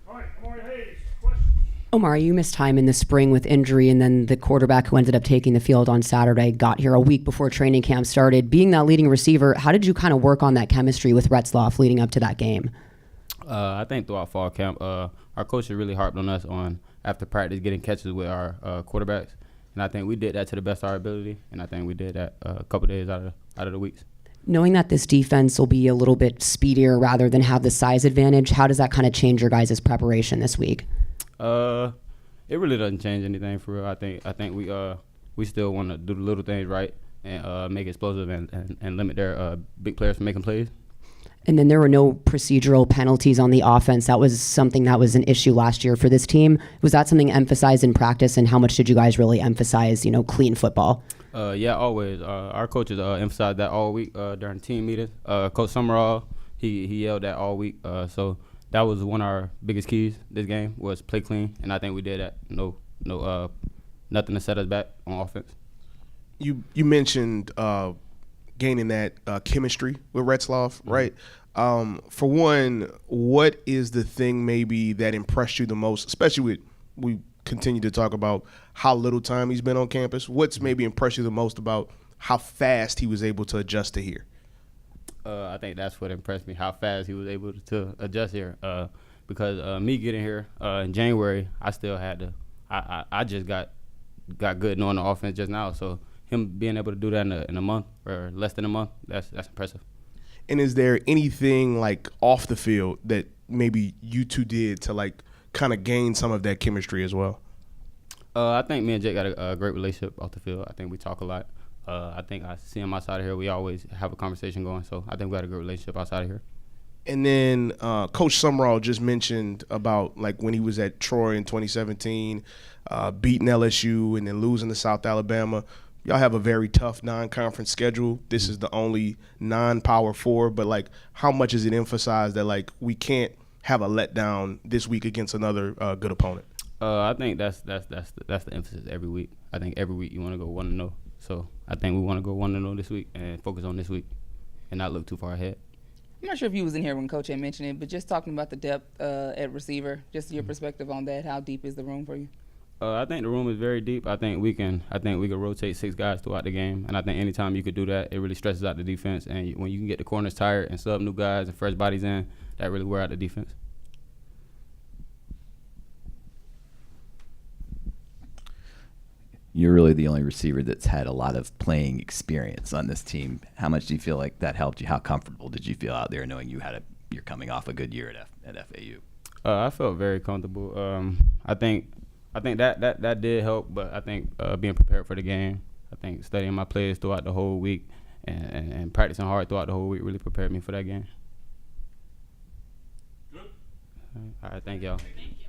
All right, Omari Hayes, question. Omari, you missed time in the spring with injury, and then the quarterback who ended up taking the field on Saturday got here a week before training camp started. Being that leading receiver, how did you kind of work on that chemistry with Retzloff leading up to that game? I think throughout fall camp, our coaches really harped on us on after practice getting catches with our quarterbacks, and I think we did that to the best of our ability, and I think we did that a couple days out of the weeks. Knowing that this defense will be a little bit speedier rather than have the size advantage, how does that kind of change your guys' preparation this week? It really doesn't change anything for real. I think we still want to do the little things right and make it explosive and limit their big players from making plays. And then there were no procedural penalties on the offense. That was something that was an issue last year for this team. Was that something emphasized in practice, and how much did you guys really emphasize, clean football? Yeah, always. Our coaches emphasized that all week during team meetings. Coach Summerall, he yelled that all week. So that was one of our biggest keys this game was play clean, and I think we did that. Nothing to set us back on offense. You mentioned gaining that chemistry with Retzloff, right? For one, what is the thing maybe that impressed you the most, especially with we continue to talk about how little time he's been on campus? What's maybe impressed you the most about how fast he was able to adjust to here? I think that's what impressed me, how fast he was able to adjust here. Because me getting here in January, I still had to I just got good knowing the offense just now. So him being able to do that in a month or less than a month, that's impressive. And is there anything like off the field that maybe you two did to like kind of gain some of that chemistry as well? I think me and Jake got a great relationship off the field. I think we talk a lot. I think I see him outside of here. We always have a conversation going. So I think we got a good relationship outside of here. And then Coach Summerall just mentioned about like when he was at Troy in 2017, beating LSU and then losing to South Alabama. Y'all have a very tough non-conference schedule. This is the only non-Power 4, but like how much is it emphasized that like we can't have a letdown this week against another good opponent? I think that's the emphasis every week. I think every week you want to go 1-0. So I think we want to go 1-0 this week and focus on this week and not look too far ahead. I'm not sure if you was in here when Coach had mentioned it, but just talking about the depth at receiver, just your perspective on that. How deep is the room for you? I think the room is very deep. I think we can rotate 6 guys throughout the game, and I think anytime you could do that, it really stresses out the defense. And when you can get the corners tired and sub new guys and fresh bodies in, that really wear out the defense. You're really the only receiver that's had a lot of playing experience on this team. How much do you feel like that helped you? How comfortable did you feel out there knowing you're coming off a good year at FAU? I felt very comfortable. I think that did help, but I think being prepared for the game, I think studying my plays throughout the whole week and practicing hard throughout the whole week really prepared me for that game. Good. All right, thank y'all. Thank you.